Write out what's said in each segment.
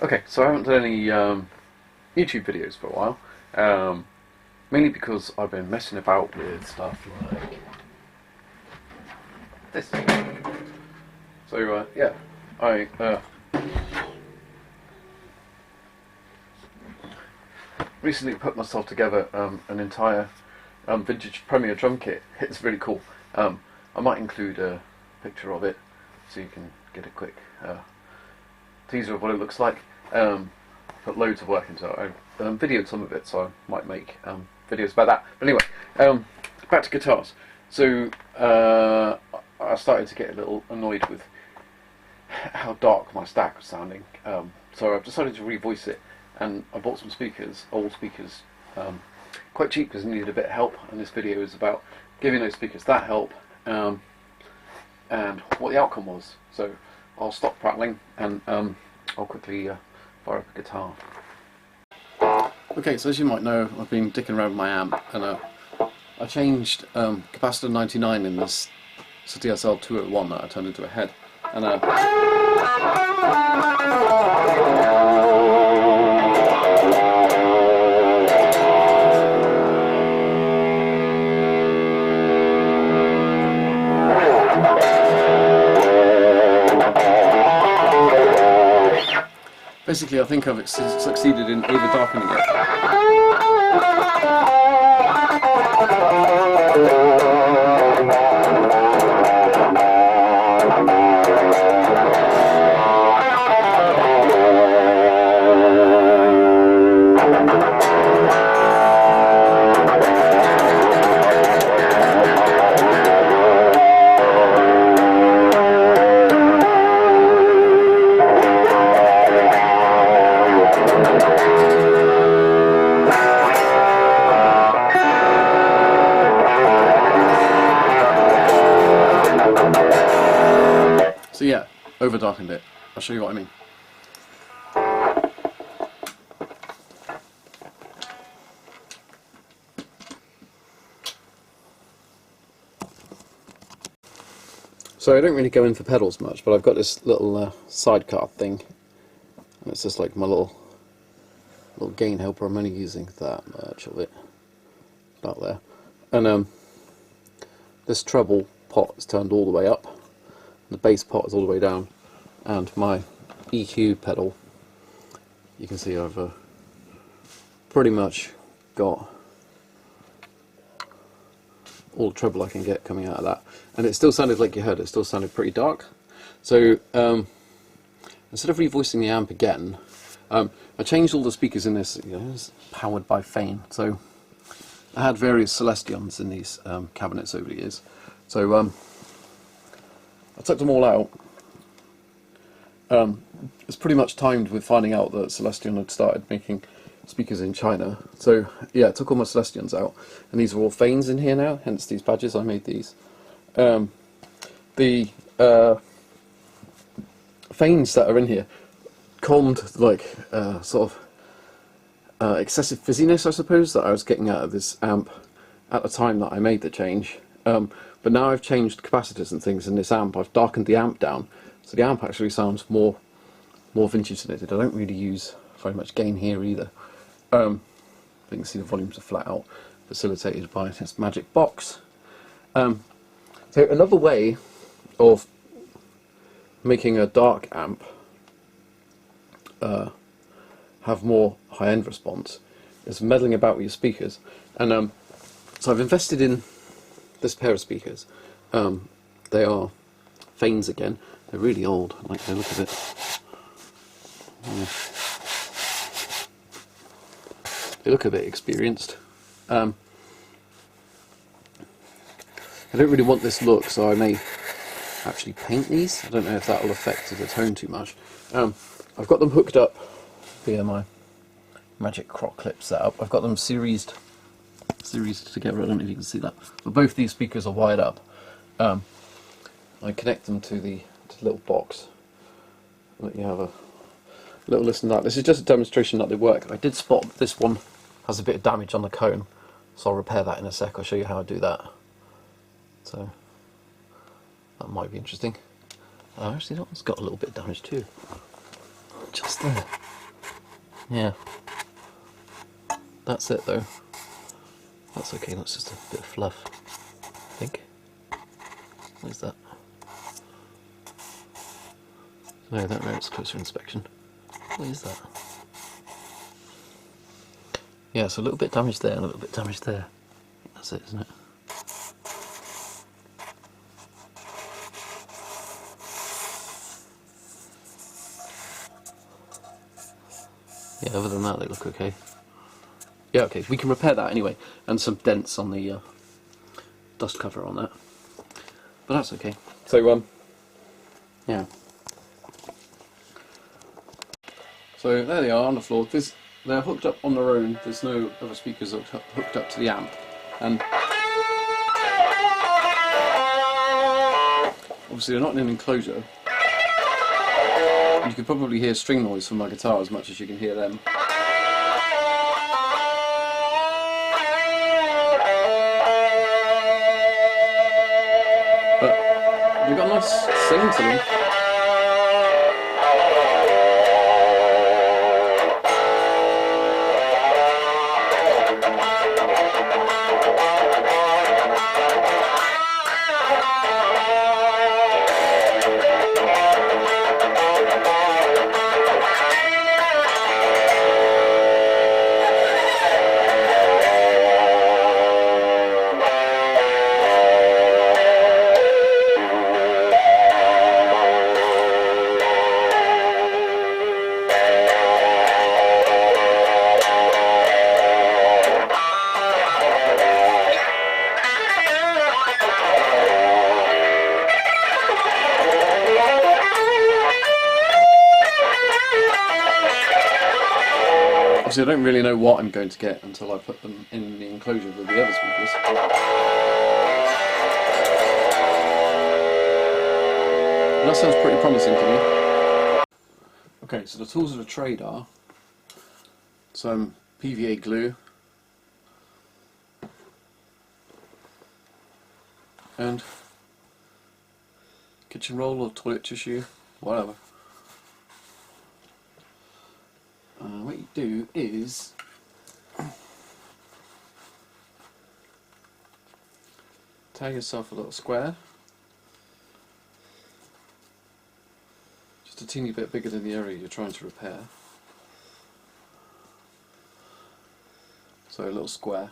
Okay, so I haven't done any YouTube videos for a while, mainly because I've been messing about with stuff like this. So yeah, I recently put myself together an entire vintage Premier drum kit. It's really cool. I might include a picture of it so you can get a quick teaser of what it looks like. Put loads of work into it. I videoed some of it, so I might make videos about that. But anyway, back to guitars. So I started to get a little annoyed with how dark my stack was sounding. So I've decided to revoice it, and I bought some speakers, old speakers, quite cheap because I needed a bit of help. And this video is about giving those speakers that help and what the outcome was. So I'll stop prattling and I'll quickly fire up a guitar. Okay, so as you might know, I've been dicking around with my amp, and I changed capacitor 99 in this CTSL 201 that I turned into a head, and basically I think I've succeeded in over-darkening it. So yeah, over-darkened it. I'll show you what I mean. So I don't really go in for pedals much, but I've got this little sidecar thing, and it's just like my little gain helper. I'm only using that much of it, about there. And this treble pot is turned all the way up, the bass pot is all the way down, and my EQ pedal, you can see I've pretty much got all the treble I can get coming out of that, and it still sounded like you heard. It still sounded pretty dark. So instead of revoicing the amp again, I changed all the speakers in this. It's powered by Fane. So I had various Celestions in these cabinets over the years. So I took them all out. It's pretty much timed with finding out that Celestion had started making speakers in China. So yeah, I took all my Celestions out, and these are all Fanes in here now, hence these badges. I made these. The Fanes that are in here calmed like sort of excessive fizziness, I suppose, that I was getting out of this amp at the time that I made the change. But now I've changed capacitors and things in this amp. I've darkened the amp down, so the amp actually sounds more vintage than it did. I don't really use very much gain here either. You can see the volumes are flat out, facilitated by this magic box. So another way of making a dark amp have more high-end response is meddling about with your speakers. And so I've invested in this pair of speakers. They are Fanes again. They're really old. I like the look of it. Yeah. They look a bit experienced. I don't really want this look, so I may actually paint these. I don't know if that will affect the tone too much. I've got them hooked up via my magic croc clip setup. I've got them seriesed together. I don't know if you can see that. But both these speakers are wired up. I connect them to the little box. Let you have a little listen to that. This is just a demonstration that they work. I did spot this one has a bit of damage on the cone, so I'll repair that in a sec. I'll show you how I do that. So that might be interesting. Actually, that one's got a little bit of damage too, just there. Yeah. That's it though. That's okay, that's just a bit of fluff, I think. What is that? No, that merits closer inspection. What is that? Yeah, it's a little bit damaged there and a little bit damaged there. That's it, isn't it? Yeah, other than that, they look okay. Yeah, okay, we can repair that anyway. And some dents on the dust cover on that. But that's okay. So, yeah. So there they are on the floor. They're hooked up on their own. There's no other speakers hooked up to the amp. And obviously they're not in an enclosure. You can probably hear string noise from my guitar as much as you can hear them. But they've got a nice sing to them. Obviously I don't really know what I'm going to get until I put them in the enclosure with the other speakers. And that sounds pretty promising to me. Okay, so the tools of the trade are some PVA glue and kitchen roll or toilet tissue, whatever. What you do is tear yourself a little square, just a teeny bit bigger than the area you're trying to repair. So a little square.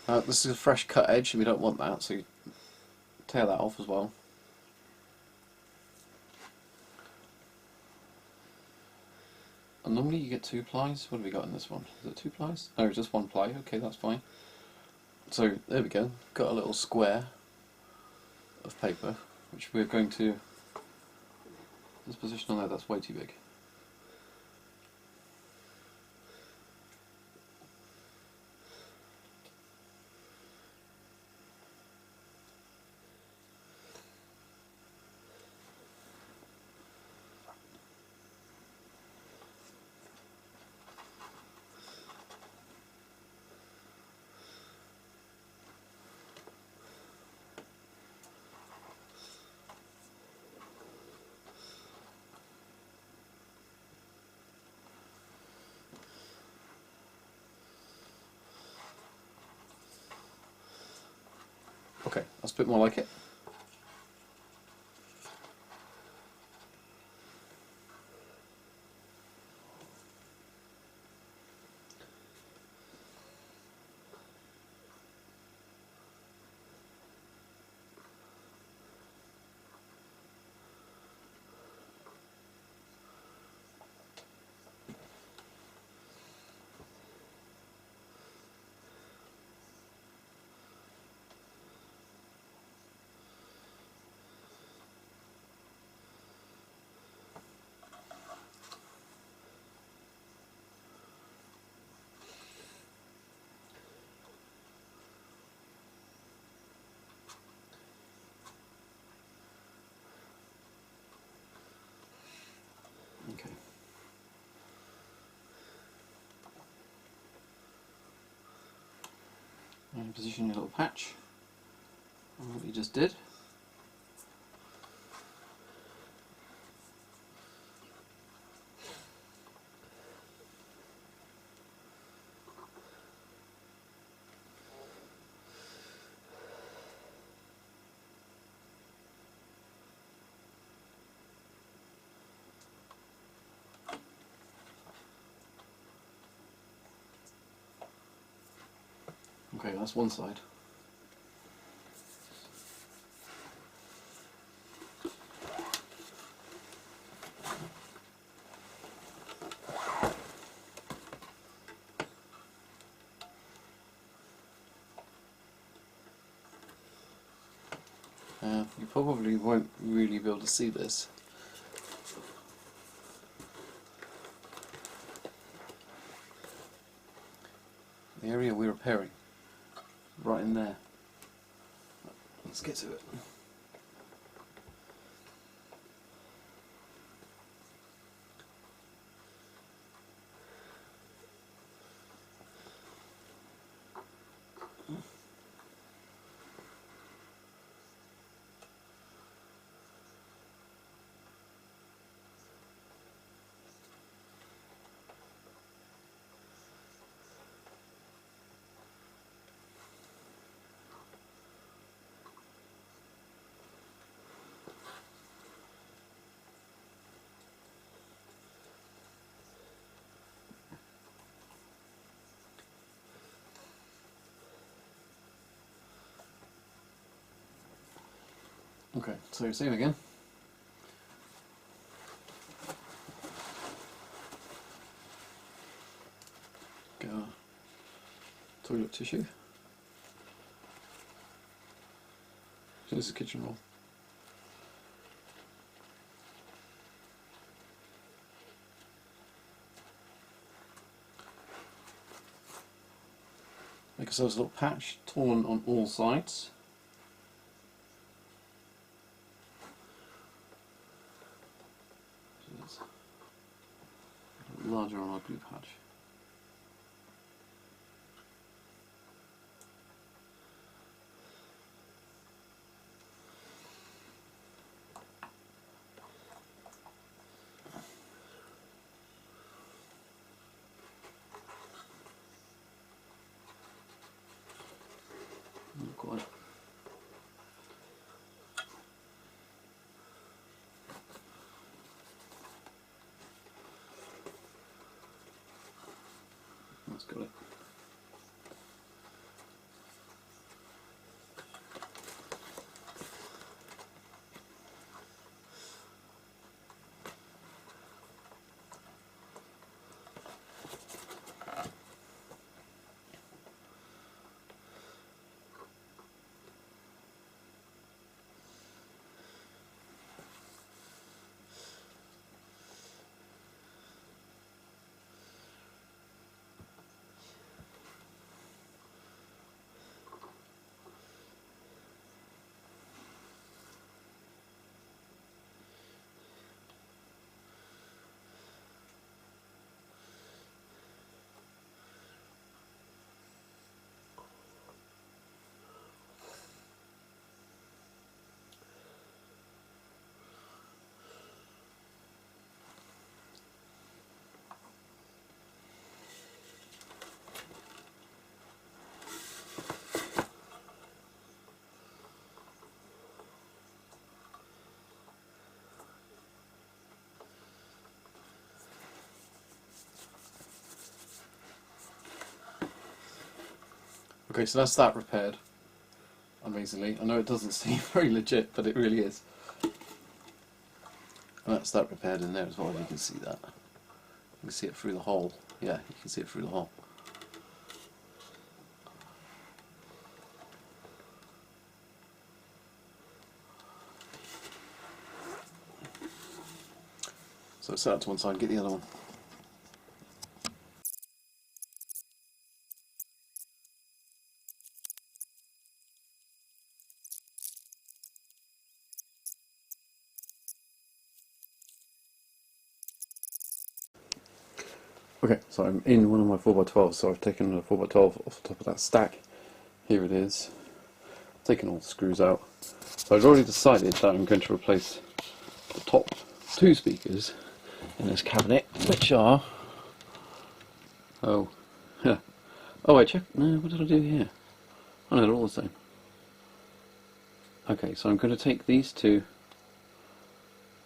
This is a fresh cut edge and we don't want that, so you tear that off as well. And normally you get 2 plies. What have we got in this one? Is it 2 plies? No, just 1 ply. Okay, that's fine. So there we go. Got a little square of paper, which we're going to this position on there. That's way too big. Okay, that's a bit more like it. Okay. And position your little patch on what you just did. Okay, that's one side. You probably won't really be able to see this. The area we're repairing, right in there. Let's get to it. Okay, so same again. Get our toilet tissue. So this is kitchen roll. Make ourselves a little patch, torn on all sides. So it's a bit larger on our glue patch. Not quite. That's got it. Okay, so that's that repaired. Amazingly. I know it doesn't seem very legit, but it really is. And that's that repaired in there as well, you can see that. You can see it through the hole. Yeah, you can see it through the hole. So set that to one side and get the other one. Okay, so I'm in one of my 4x12s, so I've taken a 4x12 off the top of that stack. Here it is. Taken all the screws out. So I've already decided that I'm going to replace the top two speakers in this cabinet, which are... Oh, yeah. Oh, I checked. No, what did I do here? Oh no, they're all the same. Okay, so I'm going to take these two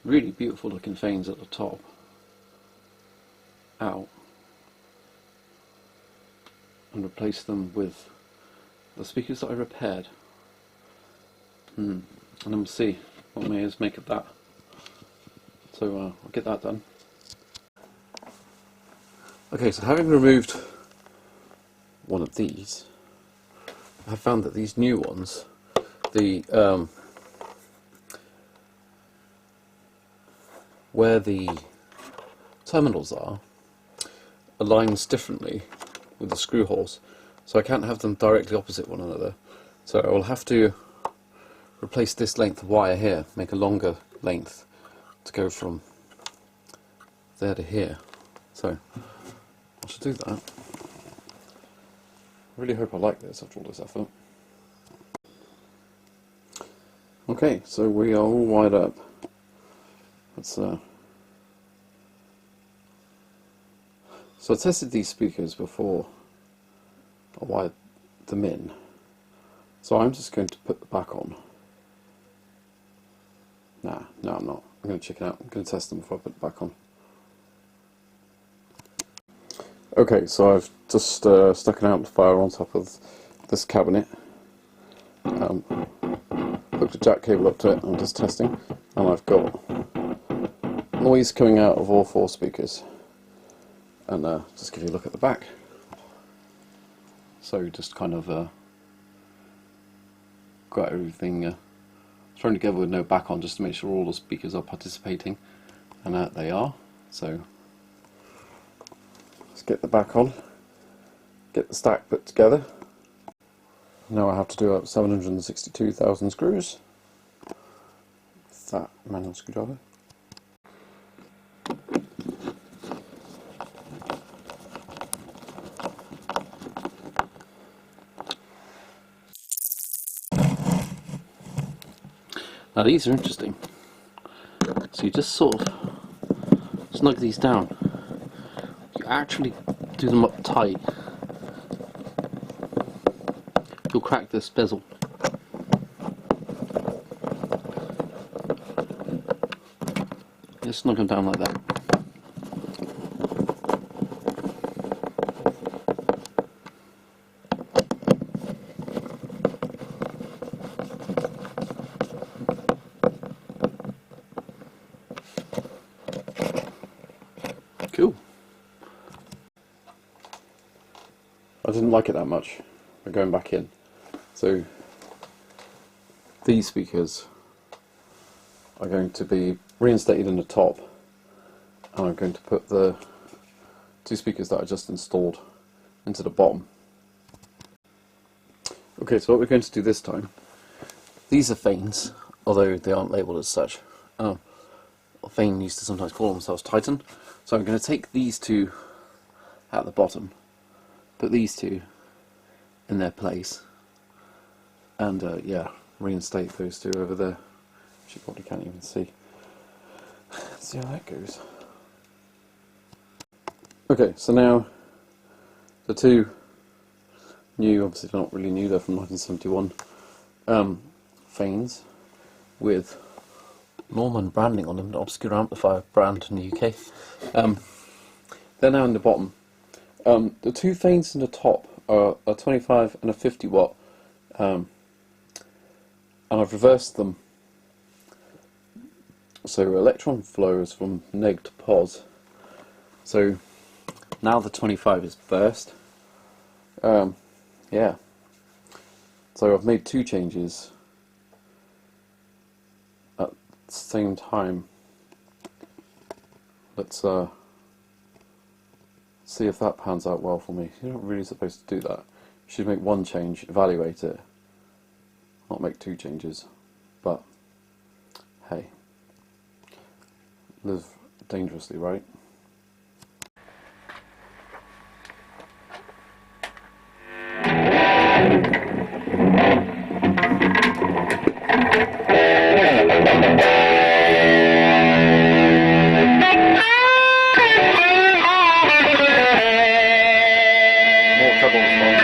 really beautiful looking Fanes at the top out and replace them with the speakers that I repaired. And then we'll see what my ears make of that. So I'll get that done. Okay, so having removed one of these, I found that these new ones, the where the terminals are, aligns differently with the screw holes, so I can't have them directly opposite one another. So I will have to replace this length of wire here, make a longer length to go from there to here. So I should do that. I really hope I like this after all this effort. Okay, so we are all wired up. Let's so I tested these speakers before I wired them in. So I'm just going to put the back on. No, I'm not. I'm going to check it out. I'm going to test them before I put it back on. Okay, so I've just stuck an amplifier on top of this cabinet. Hooked a jack cable up to it. I'm just testing, and I've got noise coming out of all 4 speakers. And just give you a look at the back. So just kind of got everything thrown together with no back on, just to make sure all the speakers are participating, and they are. So let's get the back on, get the stack put together. Now I have to do up 762,000 screws with that manual screwdriver. Now these are interesting. So you just sort of snug these down. You actually do them up tight. You'll crack this bezel. Just snug them down like that. Cool. I didn't like it that much. We're going back in. So these speakers are going to be reinstated in the top, and I'm going to put the 2 speakers that I just installed into the bottom. Okay, so what we're going to do this time, these are Fanes, although they aren't labelled as such. Fane used to sometimes call themselves Titan. So I'm going to take these 2 at the bottom, put these 2 in their place, and yeah, reinstate those 2 over there, which you probably can't even see. Let's see how that goes. Okay, so now the 2 new, obviously they're not really new, they're from 1971, Fanes with Norman branding on them, the obscure amplifier brand in the UK. They're now in the bottom. The 2 Fanes in the top are a 25 and a 50 watt, and I've reversed them. So electron flow is from neg to pos. So now the 25 is burst. Yeah. So I've made 2 changes at the same time. Let's see if that pans out well for me. You're not really supposed to do that. You should make 1 change, evaluate it, not make 2 changes. But hey, live dangerously, right? More treble response.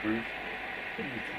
improve. What do you think?